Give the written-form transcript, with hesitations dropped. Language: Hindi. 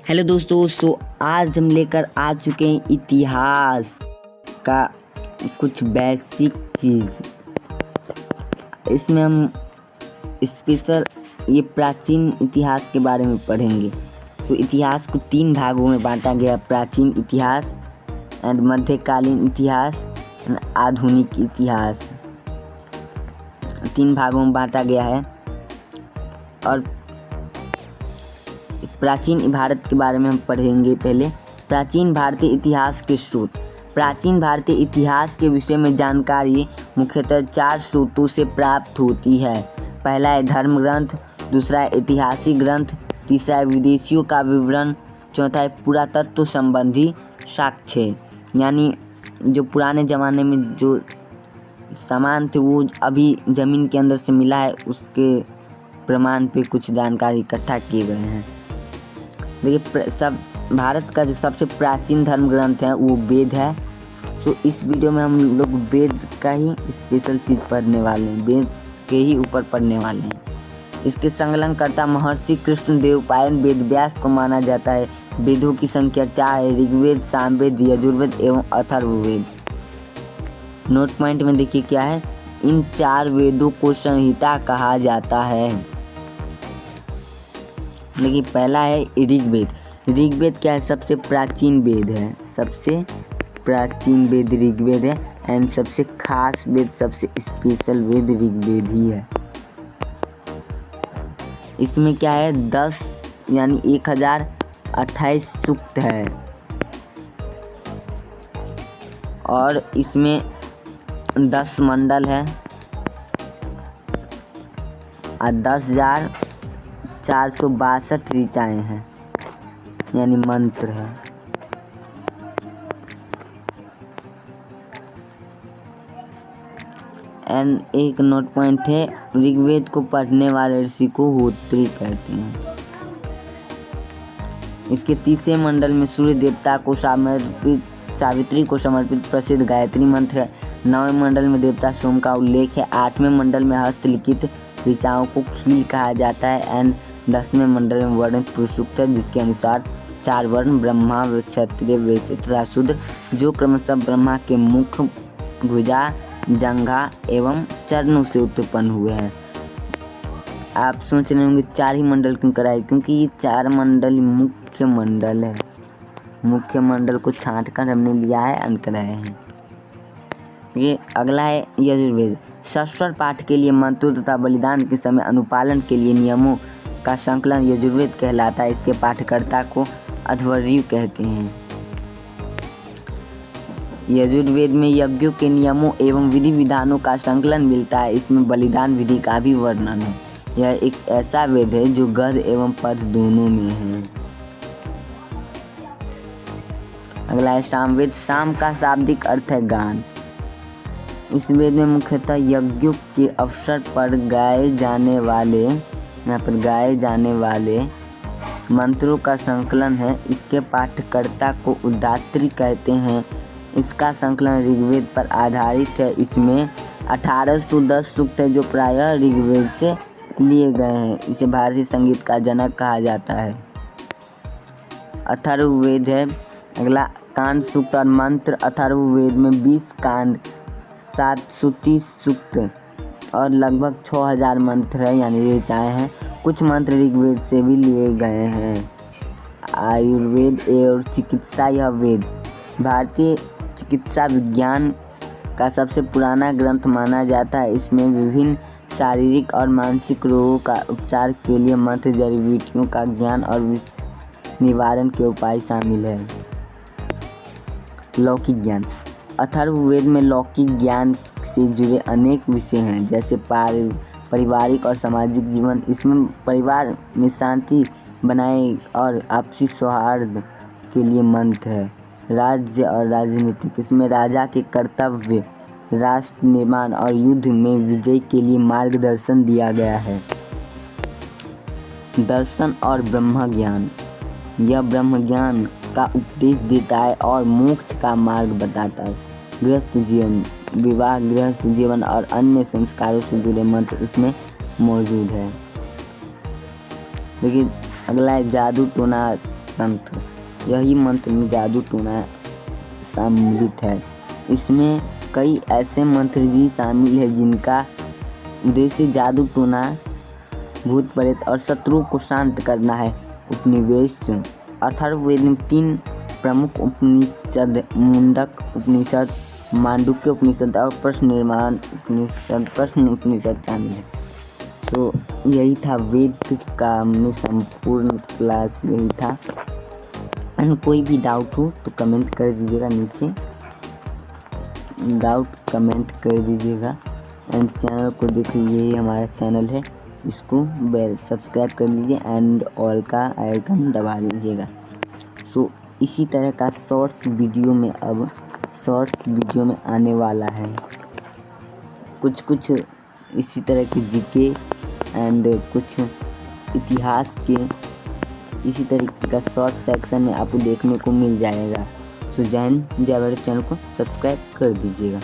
हेलो दोस्तों, आज हम लेकर आ चुके हैं इतिहास का कुछ बेसिक चीज़। इसमें हम स्पेशल ये प्राचीन इतिहास के बारे में पढ़ेंगे। इतिहास को 3 भागों में बांटा गया: प्राचीन इतिहास एंड मध्यकालीन इतिहास एंड आधुनिक इतिहास। 3 भागों में बांटा गया है। और प्राचीन भारत के बारे में हम पढ़ेंगे। पहले प्राचीन भारतीय इतिहास के स्रोत। प्राचीन भारतीय इतिहास के विषय में जानकारी मुख्यतः 4 स्रोतों से प्राप्त होती है। पहला है धर्म ग्रंथ, दूसरा है ऐतिहासिक ग्रंथ, तीसरा है विदेशियों का विवरण, चौथा है पुरातत्व संबंधी साक्ष्य, यानी जो पुराने ज़माने में जो सामान थे वो अभी ज़मीन के अंदर से मिला है, उसके प्रमाण पे कुछ जानकारी इकट्ठा किए गए हैं। देखिए, सब भारत का जो सबसे प्राचीन धर्म ग्रंथ है वो वेद है। इस वीडियो में हम लोग वेद का ही स्पेशल चीज़ पढ़ने वाले हैं, वेद के ही ऊपर पढ़ने वाले हैं। इसके संकलनकर्ता महर्षि कृष्णदेवराय वेद व्यास को माना जाता है। वेदों की संख्या 4 है: ऋग्वेद, सामवेद, यजुर्वेद एवं अथर्ववेद। नोट पॉइंट में देखिए क्या है, इन 4 वेदों को संहिता कहा जाता है। देखिए, पहला है ऋग्वेद। ऋग्वेद क्या है? सबसे प्राचीन वेद है, सबसे प्राचीन वेद ऋग्वेद है। एंड सबसे खास वेद, सबसे स्पेशल वेद ऋग्वेद ही है। इसमें क्या है, 10 यानी 1028 सूक्त है और इसमें 10 मंडल है और 10,462 ऋचाएँ हैं, यानी मंत्र है। एंड एक नोट पॉइंट है, ऋग्वेद को पढ़ने वाले ऋषि को होत्री कहते हैं। इसके 30वें मंडल में सूर्य देवता को समर्पित, सावित्री को समर्पित प्रसिद्ध गायत्री मंत्र है। 9वें मंडल में देवता सोम का उल्लेख है। 8वें मंडल में हस्तलिखित ऋचाओं को खील कहा जाता है। एंड 10वें मंडल में वर्ण पुरुषोक्त है, जिसके अनुसार 4 वर्ण ब्रह्मा, क्षत्रिय, वैश्य तथा शूद्र, जो क्रमशः ब्रह्मा के मुख, भुजा, जंघा एवं चरणों से उत्पन्न हुए हैं। आप सोच रहे होंगे 4 ही मंडल क्यों कराए? क्योंकि ये 4 मंडल मुख्य मंडल है। मुख्य मंडल को छांट कर हमने लिया है, अंक कराए हैं। ये अगला है यजुर्वेद। शास्त्र पाठ के लिए मंत्रों तथा बलिदान के समय अनुपालन के लिए नियमों का संकलन यजुर्वेद कहलाता है। इसके पाठकर्ता को अध्वर्यु कहते हैं। यजुर्वेद में यज्ञों के नियमों एवं विधि विधानों का संकलन मिलता है। इसमें बलिदान विधि का भी वर्णन है। यह एक ऐसा वेद है जो गद्य एवं पद्य दोनों में है। अगला है सामवेद। साम का शाब्दिक अर्थ है गान। इस वेद में मुख्यतः यज्ञों के अवसर पर गाए जाने वाले मंत्रों का संकलन है। इसके पाठकर्ता को उद्धात्री कहते हैं। इसका संकलन ऋग्वेद पर आधारित है। इसमें 1810 सूक्त है जो प्रायः ऋग्वेद से लिए गए हैं। इसे भारतीय संगीत का जनक कहा जाता है। अथर्ववेद है अगला। कांड सूक्त और मंत्र। अथर्ववेद में 20 कांड, 730 सूक्त और लगभग 6000 मंत्र है, यानी ऋचाएँ हैं। कुछ मंत्र ऋग्वेद से भी लिए गए हैं। आयुर्वेद और चिकित्सा। यह वेद भारतीय चिकित्सा विज्ञान का सबसे पुराना ग्रंथ माना जाता है। इसमें विभिन्न शारीरिक और मानसिक रोगों का उपचार के लिए मंत्र, जड़ी बूटियों का ज्ञान और निवारण के उपाय शामिल है। लौकिक ज्ञान। अथर्ववेद में लौकिक ज्ञान से जुड़े अनेक विषय हैं, जैसे पारिवारिक और सामाजिक जीवन। इसमें परिवार में शांति बनाए और आपसी सौहार्द के लिए मंत्र है। राज्य और राजनीतिक। इसमें राजा के कर्तव्य, राष्ट्र निर्माण और युद्ध में विजय के लिए मार्गदर्शन दिया गया है। दर्शन और ब्रह्म ज्ञान। यह ब्रह्म ज्ञान का उपदेश देता है और मोक्ष का मार्ग बताता है। गृहस्थ जीवन, विवाह, गृहस्थ जीवन और अन्य संस्कारों से जुड़े मंत्र इसमें मौजूद है। देखिए, अगला है जादू टोना तंत्र, यही मंत्र में जादू टोना सम्मिलित है। इसमें कई ऐसे मंत्र भी शामिल है जिनका उद्देश्य जादू टोना, भूत प्रेत और शत्रुओं को शांत करना है। उपनिवेश अथर्ववेद में 3 प्रमुख उपनिषद, मुंडक उपनिषद, मांडुक्य उपनिषद और प्रश्न उपनिषद शामिल है। तो यही था वेद का हमने संपूर्ण क्लास, यही था। एंड कोई भी डाउट हो तो कमेंट कर दीजिएगा, नीचे डाउट कमेंट कर दीजिएगा। एंड चैनल को देखिए, यही हमारा चैनल है, इसको बेल सब्सक्राइब कर लीजिए एंड ऑल का आइकन दबा दीजिएगा। सो इसी तरह का शॉर्ट्स वीडियो में आने वाला है, कुछ इसी तरह के जीके एंड कुछ इतिहास के इसी तरीके का शॉर्ट सेक्शन में आपको देखने को मिल जाएगा। सो जय हिंद, जय भारत, चैनल को सब्सक्राइब कर दीजिएगा।